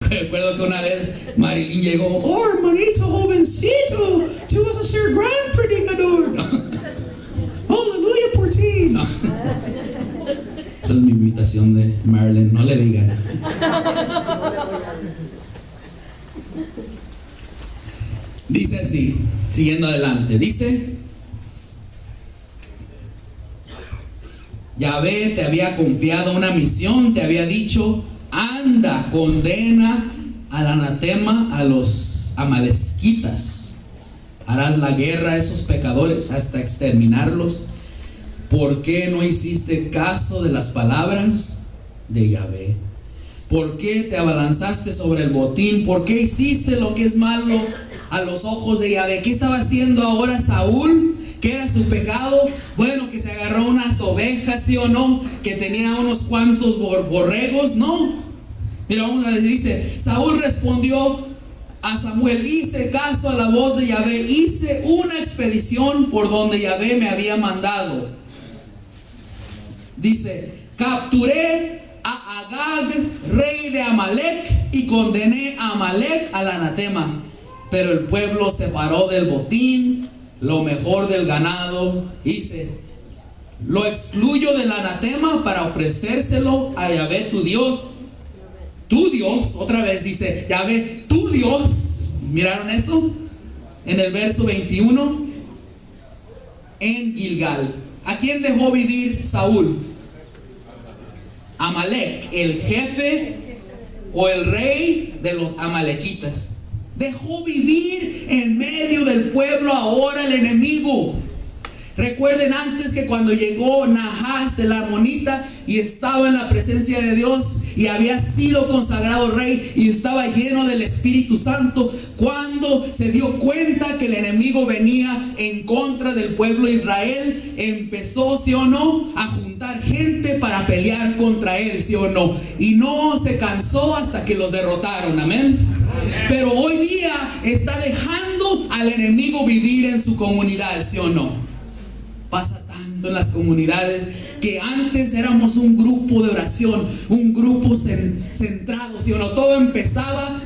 Recuerdo que una vez Marilyn llegó, oh hermanito jovencito, tú vas a ser gran predicador. No. Aleluya por ti. No. Esa es mi invitación de Marilyn, no le digan. Dice así, siguiendo adelante, dice: Yahvé te había confiado una misión, te había dicho: anda, condena al anatema a los amalecitas, harás la guerra a esos pecadores hasta exterminarlos. ¿Por qué no hiciste caso de las palabras de Yahvé? ¿Por qué te abalanzaste sobre el botín? ¿Por qué hiciste lo que es malo a los ojos de Yahvé? ¿Qué estaba haciendo ahora Saúl? ¿Qué era su pecado? Bueno, que se agarró unas ovejas, ¿sí o no? Que tenía unos cuantos borregos, ¿no? Mira, vamos a decir, dice, Saúl respondió a Samuel: hice caso a la voz de Yahvé, hice una expedición por donde Yahvé me había mandado. Dice, capturé a Agag, rey de Amalek, y condené a Amalek al anatema. Pero el pueblo separó del botín lo mejor del ganado. Dice, lo excluyo del anatema para ofrecérselo a Yahvé tu Dios. Tu Dios, otra vez dice, Yahvé tu Dios. ¿Miraron eso? En el verso 21, en Gilgal. ¿A quién dejó vivir Saúl? Amalek, el jefe o el rey de los amalequitas. Dejó vivir en medio del pueblo ahora el enemigo. Recuerden antes que cuando llegó Nahas el amonita y estaba en la presencia de Dios y había sido consagrado rey y estaba lleno del Espíritu Santo, cuando se dio cuenta que el enemigo venía en contra del pueblo de Israel, empezó, sí o no, a juntar gente para pelear contra él, sí o no, y no se cansó hasta que los derrotaron, amén. Pero hoy día está dejando al enemigo vivir en su comunidad, sí o no. Pasa tanto en las comunidades que antes éramos un grupo de oración, un grupo centrado, ¿sí o no? Todo empezaba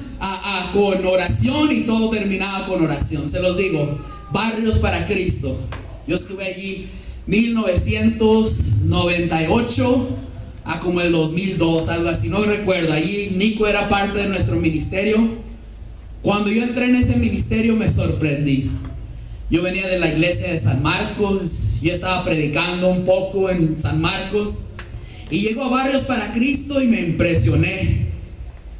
con oración y todo terminaba con oración. Se los digo, Barrios para Cristo. Yo estuve allí 1998 a como el 2002, algo así, no recuerdo. Allí Nico era parte de nuestro ministerio. Cuando yo entré en ese ministerio me sorprendí. Yo venía de la iglesia de San Marcos, yo estaba predicando un poco en San Marcos y llego a Barrios para Cristo y me impresioné.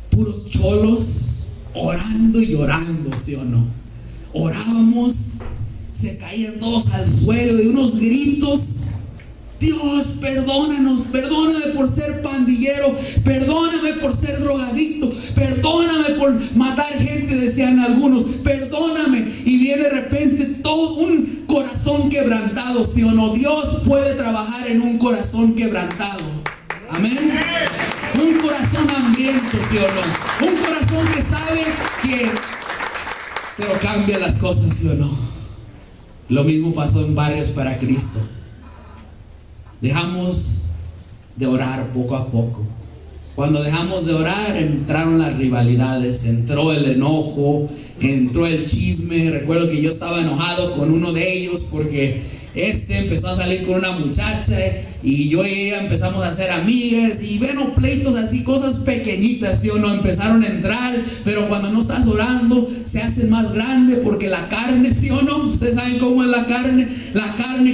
Puros cholos orando y llorando, ¿sí o no? Orábamos, se caían todos al suelo y unos gritos: Dios, perdónanos, perdóname por ser pandillero, perdóname por ser drogadicto, perdóname por matar gente, decían algunos, perdóname. Y viene de repente todo un corazón quebrantado, ¿sí o no? Dios puede trabajar en un corazón quebrantado, amén. Un corazón hambriento, ¿sí o no? Un corazón que sabe que, pero cambia las cosas, ¿sí o no? Lo mismo pasó en Barrios para Cristo. Dejamos de orar poco a poco. Cuando dejamos de orar, entraron las rivalidades, entró el enojo, entró el chisme. Recuerdo que yo estaba enojado con uno de ellos porque empezó a salir con una muchacha y yo y ella empezamos a ser amigas y bueno, pleitos así, cosas pequeñitas, ¿sí o no? Empezaron a entrar, pero cuando no estás orando se hace más grande porque la carne, ¿sí o no? Ustedes saben cómo es la carne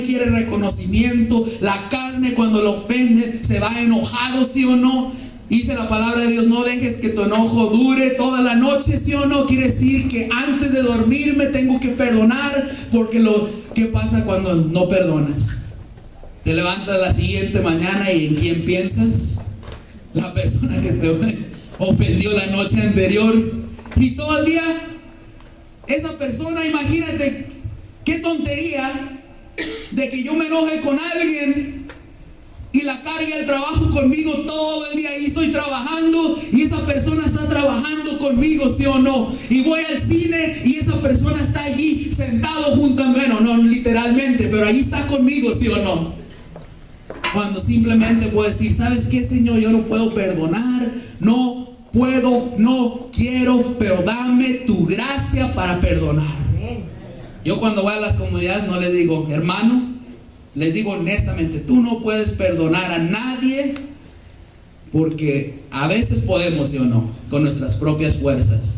quiere reconocimiento, la carne cuando lo ofende se va enojado, ¿sí o no? Dice la palabra de Dios: no dejes que tu enojo dure toda la noche, ¿sí o no? Quiere decir que antes de dormirme tengo que perdonar, porque ¿qué pasa cuando no perdonas? Te levantas la siguiente mañana y ¿en quién piensas? La persona que te ofendió la noche anterior. Y todo el día esa persona, imagínate qué tontería de que yo me enoje con alguien y la cargue el trabajo conmigo todo el día. Ahí estoy trabajando y esa persona está trabajando conmigo, ¿sí o no? Y voy al cine y esa persona está allí sentado junto a mí. Bueno, no literalmente, pero ahí está conmigo, ¿sí o no? Cuando simplemente puedo decir: ¿sabes qué, Señor? Yo no puedo perdonar, no puedo, no quiero, pero dame tu gracia para perdonar. Yo cuando voy a las comunidades no les digo, hermano, les digo honestamente, tú no puedes perdonar a nadie, porque a veces podemos, ¿sí o no?, con nuestras propias fuerzas.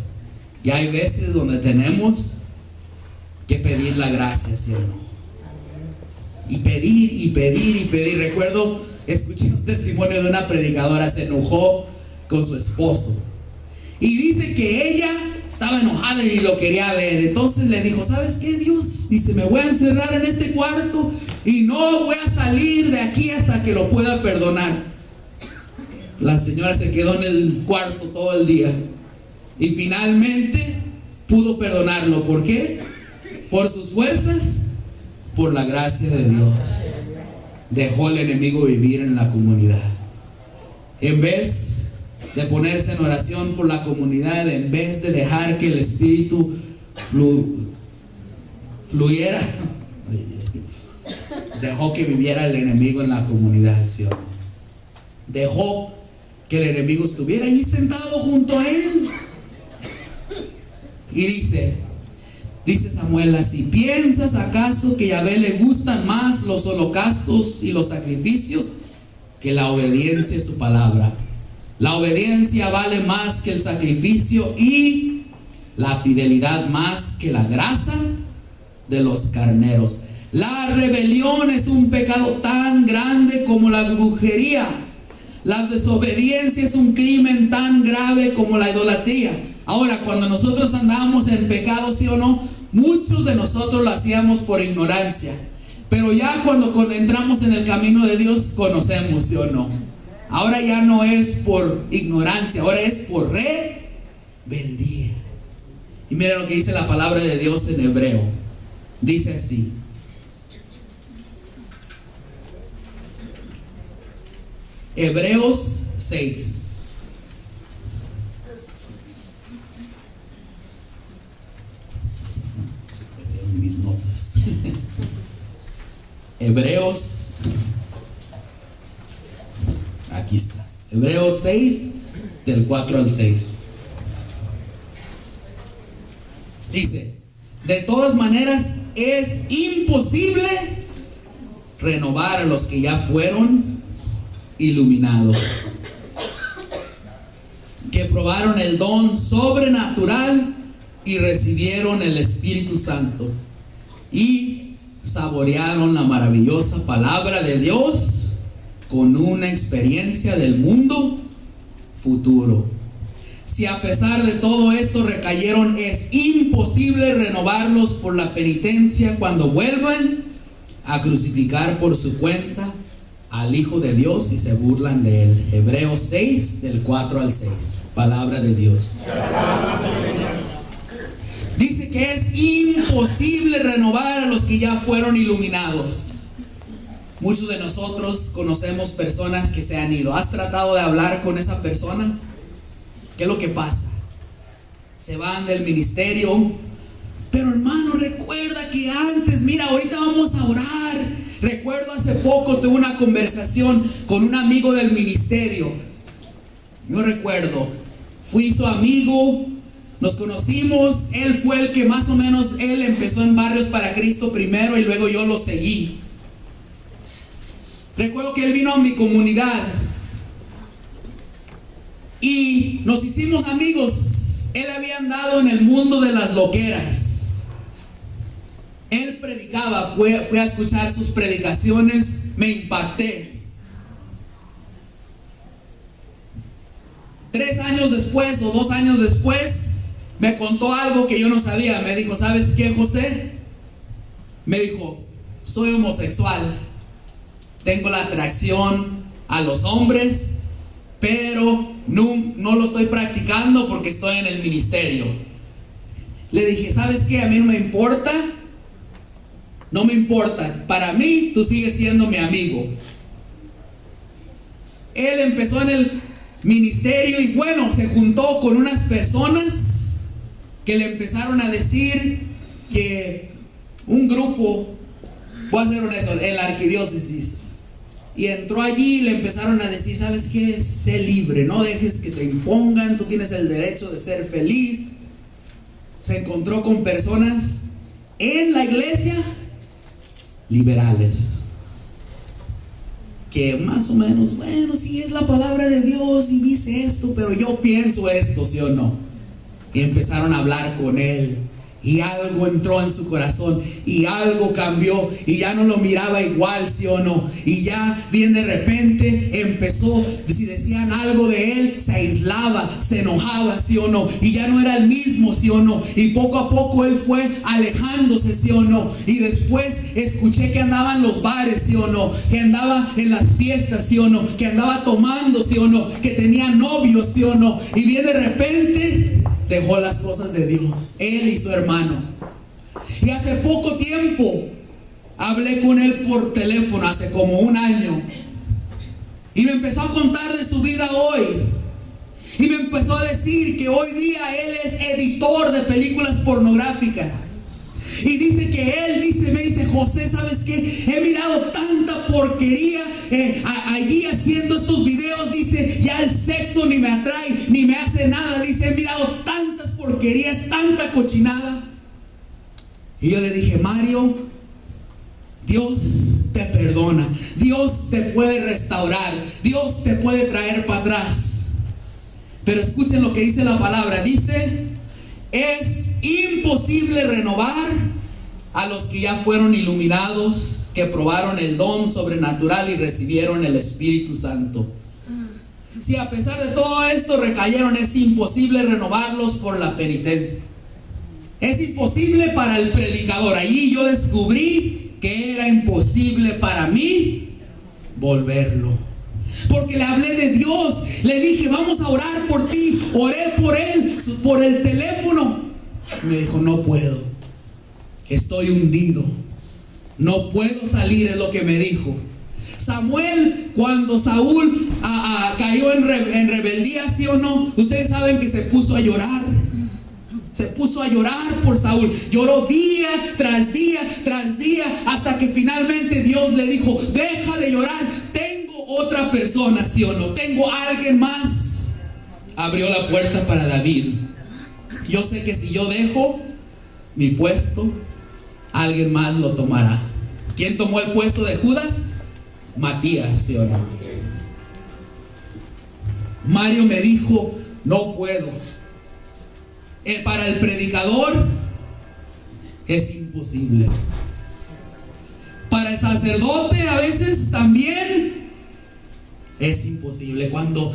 Y hay veces donde tenemos que pedir la gracia, ¿sí o no? Y pedir, y pedir, y pedir. Recuerdo, escuché un testimonio de una predicadora, se enojó con su esposo. Y dice que ella estaba enojada y lo quería ver. Entonces le dijo, ¿sabes qué, Dios? Dice, me voy a encerrar en este cuarto y no voy a salir de aquí hasta que lo pueda perdonar. La señora se quedó en el cuarto todo el día y finalmente pudo perdonarlo. ¿Por qué? ¿Por sus fuerzas? Por la gracia de Dios. Dejó al enemigo vivir en la comunidad. En vez de ponerse en oración por la comunidad, en vez de dejar que el Espíritu fluyera, dejó que viviera el enemigo en la comunidad, ¿sí o no? Dejó que el enemigo estuviera allí sentado junto a él. Y dice Samuel así: ¿piensas acaso que a Yahvé le gustan más los holocaustos y los sacrificios que la obediencia a su palabra? La obediencia vale más que el sacrificio y la fidelidad más que la grasa de los carneros. La rebelión es un pecado tan grande como la brujería. La desobediencia es un crimen tan grave como la idolatría. Ahora, cuando nosotros andábamos en pecado, ¿sí o no?, muchos de nosotros lo hacíamos por ignorancia. Pero ya cuando entramos en el camino de Dios, conocemos, ¿sí o no? Ahora ya no es por ignorancia, ahora es por rebeldía. Y miren lo que dice la palabra de Dios en hebreo. Dice así: Hebreos 6. Se perdieron mis notas. Hebreos, aquí está. Hebreos 6, del 4 al 6. Dice: de todas maneras es imposible renovar a los que ya fueron iluminados, que probaron el don sobrenatural y recibieron el Espíritu Santo y saborearon la maravillosa palabra de Dios con una experiencia del mundo futuro. Si a pesar de todo esto recayeron, es imposible renovarlos por la penitencia cuando vuelvan a crucificar por su cuenta al Hijo de Dios y se burlan de él. Hebreos 6, del 4 al 6. Palabra de Dios. Dice que es imposible renovar a los que ya fueron iluminados. Muchos de nosotros conocemos personas que se han ido. ¿Has tratado de hablar con esa persona? ¿Qué es lo que pasa? Se van del ministerio. Pero hermano, recuerda que antes, mira, ahorita vamos a orar. Recuerdo hace poco tuve una conversación con un amigo del ministerio. Yo recuerdo, fui su amigo, nos conocimos. Él fue el que más o menos, él empezó en Barrios para Cristo primero y luego yo lo seguí. Recuerdo que él vino a mi comunidad y nos hicimos amigos. Él había andado en el mundo de las loqueras. Él predicaba, fui a escuchar sus predicaciones, me impacté. 3 años después o 2 años después, me contó algo que yo no sabía. Me dijo: ¿sabes qué, José? Me dijo: soy homosexual, tengo la atracción a los hombres, pero no lo estoy practicando porque estoy en el ministerio. Le dije: ¿sabes qué? A mí no me importa. No me importa. Para mí, tú sigues siendo mi amigo. Él empezó en el ministerio y bueno, se juntó con unas personas que le empezaron a decir que un grupo, voy a ser honesto, en la arquidiócesis, Y entró allí y le empezaron a decir, ¿sabes qué? Sé libre, no dejes que te impongan, tú tienes el derecho de ser feliz. Se encontró con personas en la iglesia liberales, que más o menos, bueno, sí es la palabra de Dios y dice esto, pero yo pienso esto, ¿sí o no? Y empezaron a hablar con él. Y algo entró en su corazón y algo cambió y ya no lo miraba igual, ¿sí o no? Y ya bien de repente empezó, si decían algo de él, se aislaba, se enojaba, ¿sí o no? Y ya no era el mismo, ¿sí o no? Y poco a poco él fue alejándose, ¿sí o no? Y después escuché que andaba en los bares, ¿sí o no? Que andaba en las fiestas, ¿sí o no? Que andaba tomando, ¿sí o no? Que tenía novios, ¿sí o no? Y bien de repente dejó las cosas de Dios, él y su hermano. Y hace poco tiempo hablé con él por teléfono, hace como un año, y me empezó a contar de su vida hoy. Y me empezó a decir que hoy día él es editor de películas pornográficas. Y dice que él me dice, José, ¿sabes qué? He mirado tanta porquería allí haciendo estos videos. Dice, ya el sexo ni me atrae, ni me hace nada. Dice, he mirado tantas porquerías, tanta cochinada. Y yo le dije, Mario, Dios te perdona, Dios te puede restaurar, Dios te puede traer para atrás. Pero escuchen lo que dice la palabra. Dice, es imposible renovar a los que ya fueron iluminados, que probaron el don sobrenatural y recibieron el Espíritu Santo. Si a pesar de todo esto recayeron, es imposible renovarlos por la penitencia. Es imposible para el predicador. Allí yo descubrí que era imposible para mí volverlo. Porque le hablé de Dios, le dije, vamos a orar por ti. Oré por él, por el teléfono. Me dijo, no puedo, estoy hundido, no puedo salir, es lo que me dijo. Samuel, cuando Saúl cayó en rebeldía, ¿sí o no? Ustedes saben que se puso a llorar. Se puso a llorar por Saúl. Lloró día tras día tras día, hasta que finalmente Dios le dijo, deja de llorar, tengo otra persona, ¿sí o no? Tengo a alguien más. Abrió la puerta para David. Yo sé que si yo dejo mi puesto, alguien más lo tomará. ¿Quién tomó el puesto de Judas? Matías, ¿sí o no? Mario me dijo, no puedo. Para el predicador es imposible. Para el sacerdote a veces también es imposible. Cuando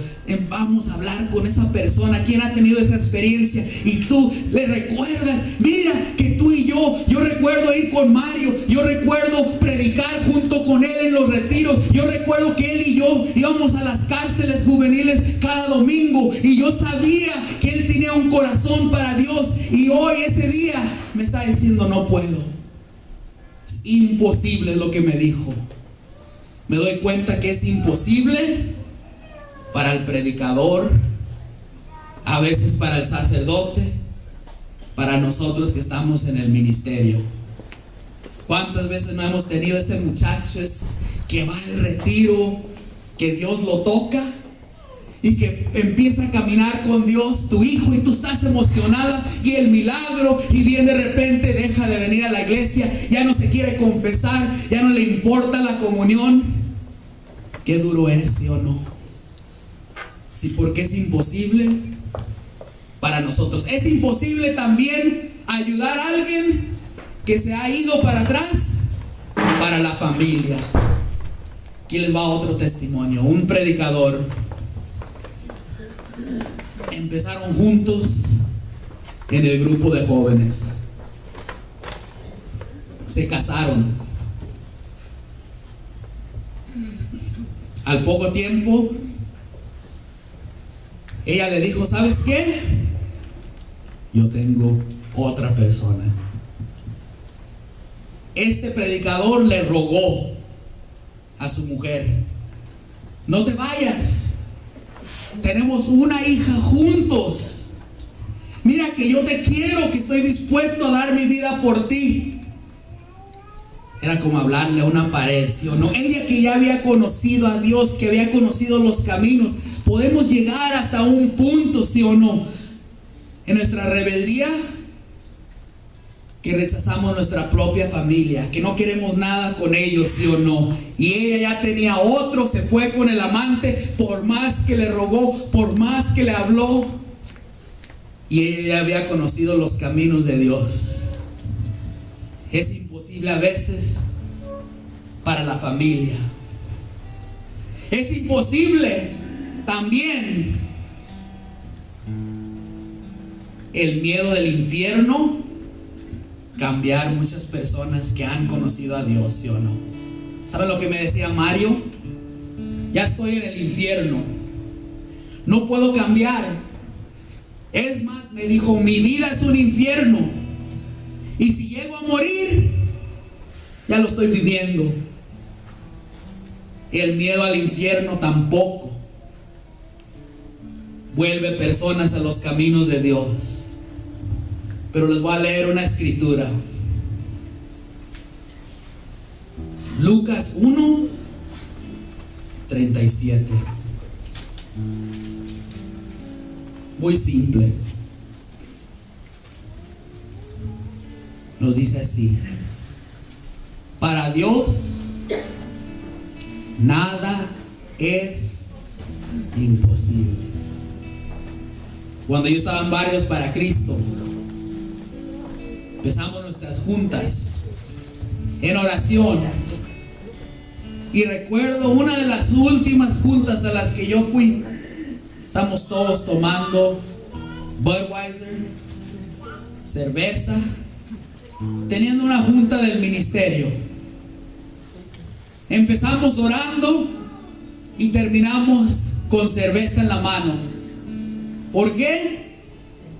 vamos a hablar con esa persona, quien ha tenido esa experiencia, y tú le recuerdas, mira que tú y yo recuerdo ir con Mario, yo recuerdo predicar junto con él en los retiros, yo recuerdo que él y yo íbamos a las cárceles juveniles cada domingo, y yo sabía que él tenía un corazón para Dios, y hoy ese día me está diciendo, no puedo, es imposible lo que me dijo. Me doy cuenta que es imposible para el predicador, a veces para el sacerdote, para nosotros que estamos en el ministerio. ¿Cuántas veces no hemos tenido ese muchacho que va al retiro, que Dios lo toca y que empieza a caminar con Dios, tu hijo, y tú estás emocionada y el milagro, y bien de repente deja de venir a la iglesia, ya no se quiere confesar, ya no le importa la comunión? Qué duro es, ¿sí o no? Sí, porque es imposible para nosotros. Es imposible también ayudar a alguien que se ha ido para atrás, para la familia. Aquí les va otro testimonio. Un predicador, empezaron juntos en el grupo de jóvenes, se casaron. Al poco tiempo ella le dijo, ¿sabes qué? Yo tengo otra persona. Este predicador le rogó a su mujer, no te vayas, tenemos una hija juntos, mira que yo te quiero, que estoy dispuesto a dar mi vida por ti. Era como hablarle a una pared, ¿sí o no? Ella que ya había conocido a Dios, que había conocido los caminos. Podemos llegar hasta un punto, ¿sí o no? En nuestra rebeldía, que rechazamos nuestra propia familia, que no queremos nada con ellos, ¿sí o no? Y ella ya tenía otro, se fue con el amante, por más que le rogó, por más que le habló. Y ella ya había conocido los caminos de Dios. Es imposible a veces para la familia. Es imposible también el miedo del infierno cambiar muchas personas que han conocido a Dios, ¿sí o no? ¿Saben lo que me decía Mario? Ya estoy en el infierno, no puedo cambiar. Es más, me dijo, mi vida es un infierno, y si llego a morir, ya lo estoy viviendo. El miedo al infierno tampoco vuelve personas a los caminos de Dios. Pero les voy a leer una escritura. Lucas 1:37. Muy simple. Nos dice así: para Dios nada es imposible. Cuando yo estaba en Barrios para Cristo, empezamos nuestras juntas en oración. Y recuerdo una de las últimas juntas a las que yo fui. Estamos todos tomando Budweiser, cerveza, teniendo una junta del ministerio. Empezamos orando y terminamos con cerveza en la mano. ¿Por qué?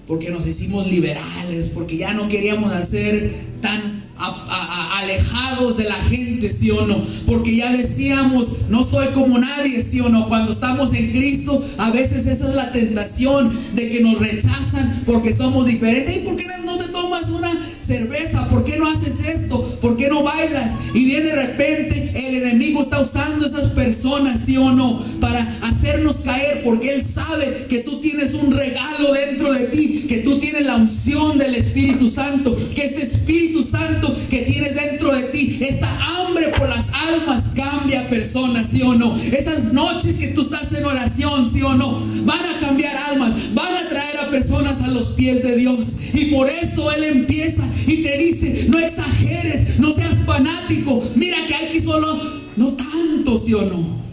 Porque nos hicimos liberales, porque ya no queríamos hacer tan alejados de la gente, ¿sí o no? Porque ya decíamos, no soy como nadie, ¿sí o no? Cuando estamos en Cristo, a veces esa es la tentación de que nos rechazan porque somos diferentes. ¿Y por qué no te tomas una cerveza? ¿Por qué no haces esto? ¿Por qué no bailas? Y viene de repente el enemigo está usando esas personas, ¿sí o no? Para hacernos caer, porque él sabe que tú tienes un regalo dentro de ti, que tú tienes la unción del Espíritu Santo, que este Espíritu Santo que tienes dentro de ti, esta hambre por las almas cambia personas, ¿sí o no? Esas noches que tú estás en oración, ¿sí o no? Van a cambiar almas, van a traer a personas a los pies de Dios. Y por eso Él empieza y te dice, no exageres, no seas fanático. Mira que hay que solo, no tanto, ¿sí o no?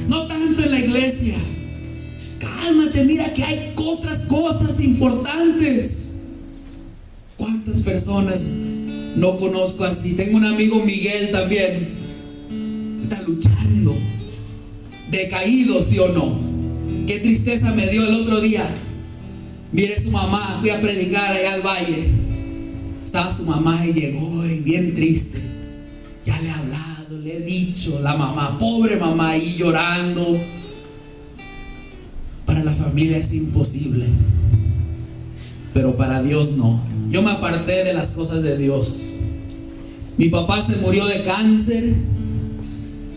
No tanto en la iglesia. Cálmate, mira que hay otras cosas importantes. ¿Cuántas personas no conozco así? Tengo un amigo, Miguel, también. Está luchando, decaído, ¿sí o no? Qué tristeza me dio el otro día. Mire su mamá, fui a predicar allá al valle. Estaba su mamá y llegó y bien triste. Ya le he hablado, le he dicho, la mamá, pobre mamá, ahí llorando. Para la familia es imposible, pero para Dios no. Yo me aparté de las cosas de Dios. Mi papá se murió de cáncer.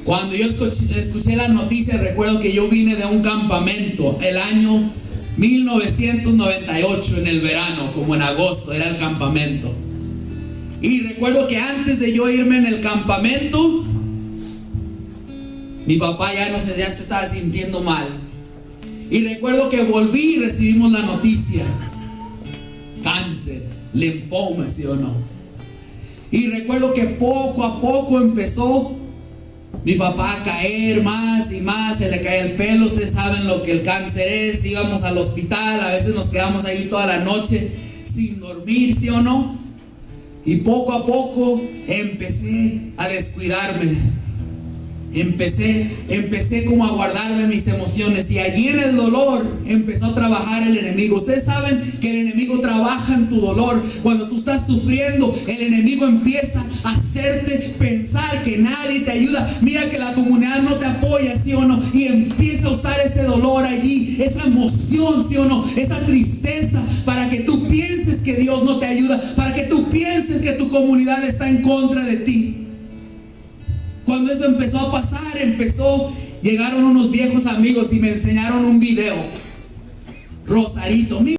Cuando yo escuché la noticia, recuerdo que yo vine de un campamento el año 1998, en el verano, como en agosto, era el campamento. Y recuerdo que antes de yo irme en el campamento, mi papá ya se estaba sintiendo mal. Y recuerdo que volví y recibimos la noticia: cáncer, linfoma, ¿sí o no? Y recuerdo que poco a poco empezó mi papá a caer más y más, se le cae el pelo. Ustedes saben lo que el cáncer es. Íbamos al hospital, a veces nos quedamos ahí toda la noche sin dormir, ¿sí o no? Y poco a poco empecé a descuidarme. Empecé como a guardarme mis emociones, y allí en el dolor empezó a trabajar el enemigo. Ustedes saben que el enemigo trabaja en tu dolor. Cuando tú estás sufriendo, el enemigo empieza a hacerte pensar que nadie te ayuda. Mira que la comunidad no te apoya, ¿sí o no? Y empieza a usar ese dolor allí, esa emoción, ¿sí o no? Esa tristeza, para que tú pienses que Dios no te ayuda, para que tú pienses que tu comunidad está en contra de ti. eso, llegaron unos viejos amigos y me enseñaron un video. Rosarito, mira